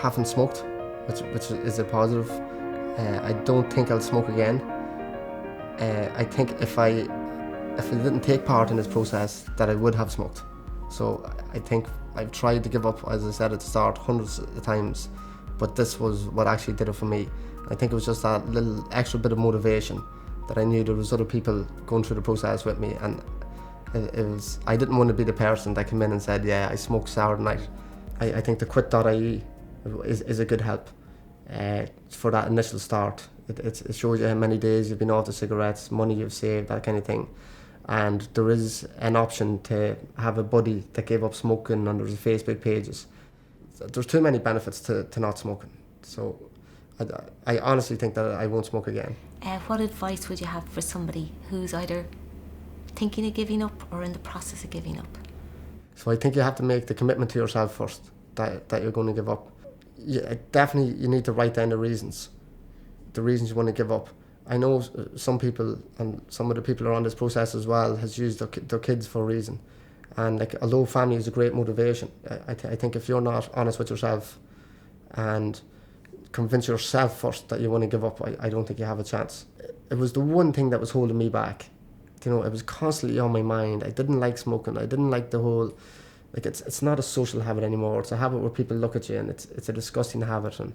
haven't smoked, which is a positive. I don't think I'll smoke again. I think if I didn't take part in this process, that I would have smoked. So I think I've tried to give up, as I said at the start, hundreds of times, but this was what actually did it for me. I think it was just that little extra bit of motivation that I knew there was other people going through the process with me, and I didn't want to be the person that came in and said, yeah, I smoked Saturday night. I think the quit.ie is a good help for that initial start. It shows you how many days you've been off the cigarettes, money you've saved, that kind of thing. And there is an option to have a buddy that gave up smoking, and there's Facebook pages. There's too many benefits to not smoking. So I honestly think that I won't smoke again. What advice would you have for somebody who's either thinking of giving up or in the process of giving up? So I think you have to make the commitment to yourself first, that you're going to give up. Definitely you need to write down the reasons you want to give up. I know some people, and some of the people who are on this process as well, has used their kids for a reason. And although family is a great motivation, I think if you're not honest with yourself and convince yourself first that you want to give up, I don't think you have a chance. It was the one thing that was holding me back. It was constantly on my mind. I didn't like smoking. I didn't like the whole, it's not a social habit anymore. It's a habit where people look at you, and it's a disgusting habit. And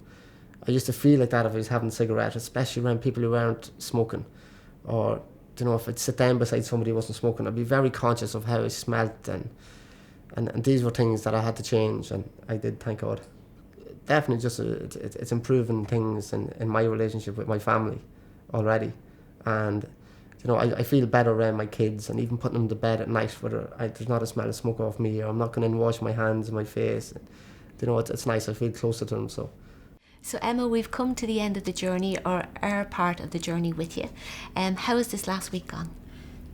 I used to feel like that if I was having a cigarette, especially around people who weren't smoking. Or, if I'd sit down beside somebody who wasn't smoking, I'd be very conscious of how I smelt. And these were things that I had to change, and I did, thank God. Definitely just, it's improving things in my relationship with my family already. And, I feel better around my kids, and even putting them to bed at night where there's not a smell of smoke off me, or I'm not going to wash my hands and my face. And, it's nice, I feel closer to them, so. So Emma, we've come to the end of the journey, or our part of the journey with you. How has this last week gone?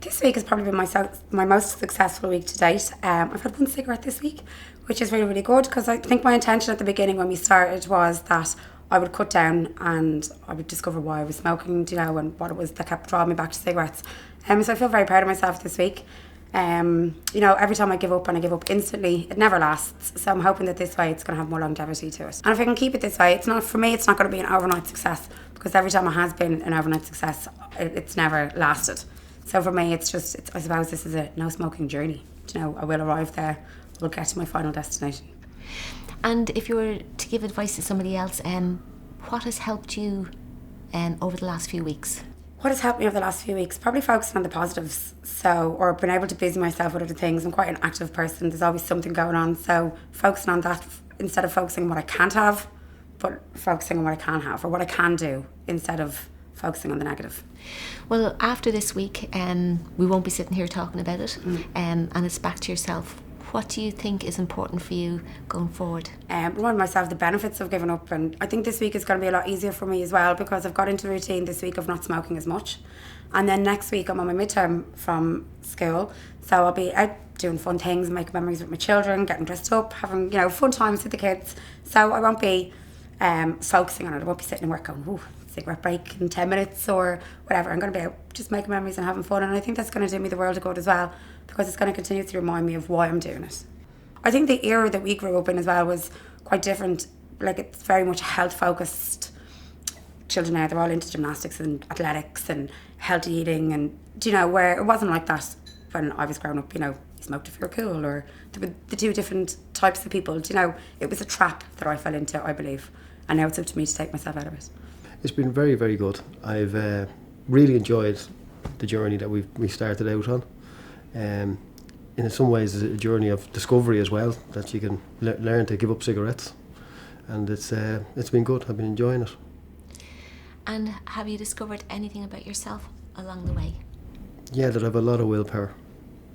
This week has probably been my most successful week to date. I've had one cigarette this week, which is really, really good, because I think my intention at the beginning when we started was that I would cut down and I would discover why I was smoking, and what it was that kept drawing me back to cigarettes. So I feel very proud of myself this week. Every time I give up, and I give up instantly, it never lasts. So I'm hoping that this way it's going to have more longevity to it. And if I can keep it this way, it's not going to be an overnight success, because every time it has been an overnight success, it's never lasted. So for me, I suppose this is a no smoking journey. I will arrive there, we'll get to my final destination. And if you were to give advice to somebody else, what has helped you over the last few weeks? What has helped me over the last few weeks? Probably focusing on the positives. Or being able to busy myself with other things. I'm quite an active person. There's always something going on. So focusing on that instead of focusing on what I can't have, but focusing on what I can have or what I can do instead of focusing on the negative. Well, after this week, we won't be sitting here talking about it, and it's back to yourself. What do you think is important for you going forward? Remind myself the benefits of giving up, and I think this week is going to be a lot easier for me as well, because I've got into the routine this week of not smoking as much. And then next week I'm on my midterm from school, so I'll be out doing fun things, making memories with my children, getting dressed up, having fun times with the kids. So I won't be focusing on it. I won't be sitting and work going, ooh, cigarette break in 10 minutes or whatever. I'm going to be out just making memories and having fun, and I think that's going to do me the world of good as well, because it's going to continue to remind me of why I'm doing it. I think the era that we grew up in as well was quite different. It's very much health focused. Children now, they're all into gymnastics and athletics and healthy eating, and where it wasn't like that when I was growing up. You smoked if you're cool, or there were the two different types of people. It was a trap that I fell into, I believe, and now it's up to me to take myself out of it. It's been very, very good. I've really enjoyed the journey that we started out on. In some ways, it's a journey of discovery as well, that you can learn to give up cigarettes, and it's been good. I've been enjoying it. And have you discovered anything about yourself along the way? Yeah, that I have a lot of willpower.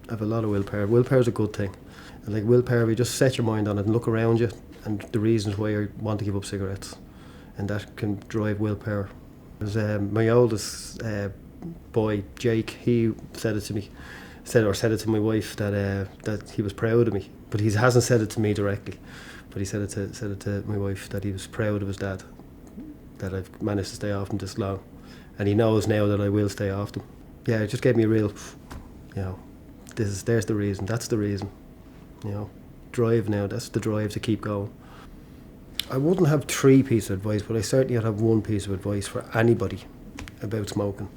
Willpower is a good thing. And like willpower, you just set your mind on it and look around you and the reasons why you want to give up cigarettes, and that can drive willpower. My oldest boy, Jake, he said it to my wife that he was proud of me, but he hasn't said it to me directly. But he said it to my wife that he was proud of his dad, that I've managed to stay off him this long, and he knows now that I will stay off him. Yeah, it just gave me a real, there's the reason, that's the reason, drive now. That's the drive to keep going. I wouldn't have 3 pieces of advice, but I certainly would have 1 piece of advice for anybody about smoking,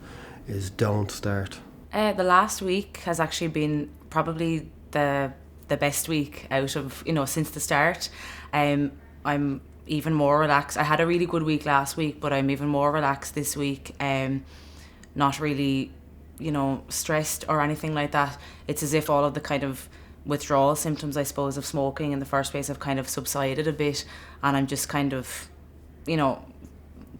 is don't start. The last week has actually been probably the best week out of, since the start. I'm even more relaxed. I had a really good week last week, but I'm even more relaxed this week. Not really, stressed or anything like that. It's as if all of the kind of withdrawal symptoms, I suppose, of smoking in the first place have kind of subsided a bit, and I'm just kind of,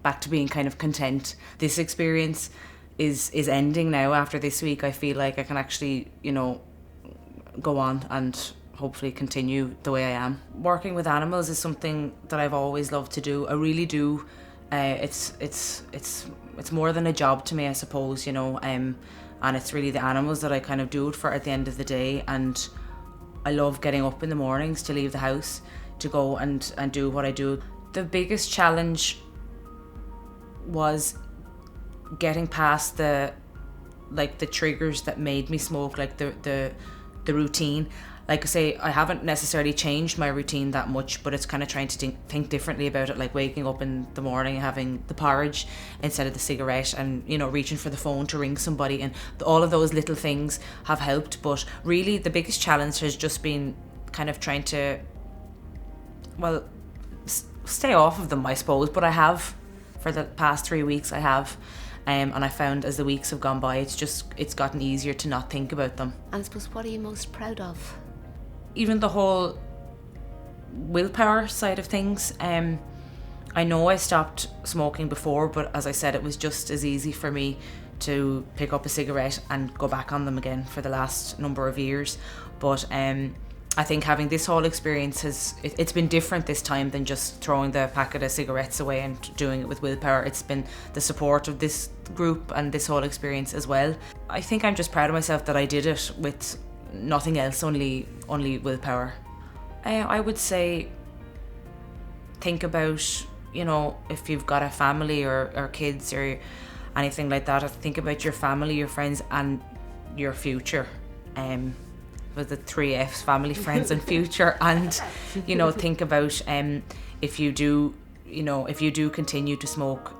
back to being kind of content. This experience is ending now. After this week, I feel like I can actually, go on and hopefully continue the way I am. Working with animals is something that I've always loved to do. I really do. It's more than a job to me, I suppose, and it's really the animals that I kind of do it for at the end of the day. And I love getting up in the mornings to leave the house to go and do what I do. The biggest challenge was getting past the triggers that made me smoke, like the routine. Like I say, I haven't necessarily changed my routine that much, but it's kind of trying to think differently about it, like waking up in the morning, having the porridge instead of the cigarette, and reaching for the phone to ring somebody, and all of those little things have helped. But really the biggest challenge has just been kind of trying to, stay off of them, I suppose. But I have, for the past 3 weeks I have, and I found as the weeks have gone by, it's gotten easier to not think about them. And I suppose, what are you most proud of? Even the whole willpower side of things. I know I stopped smoking before, but as I said, it was just as easy for me to pick up a cigarette and go back on them again for the last number of years. But I think having this whole experience it's been different this time than just throwing the packet of cigarettes away and doing it with willpower. It's been the support of this group and this whole experience as well. I think I'm just proud of myself that I did it with nothing else, only willpower. I would say, think about, if you've got a family or kids or anything like that, think about your family, your friends, and your future. With the 3 Fs: family, friends, and future. And think about if you do continue to smoke,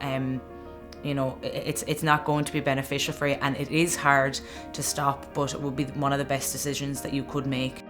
it's not going to be beneficial for you, and it is hard to stop, but it will be one of the best decisions that you could make.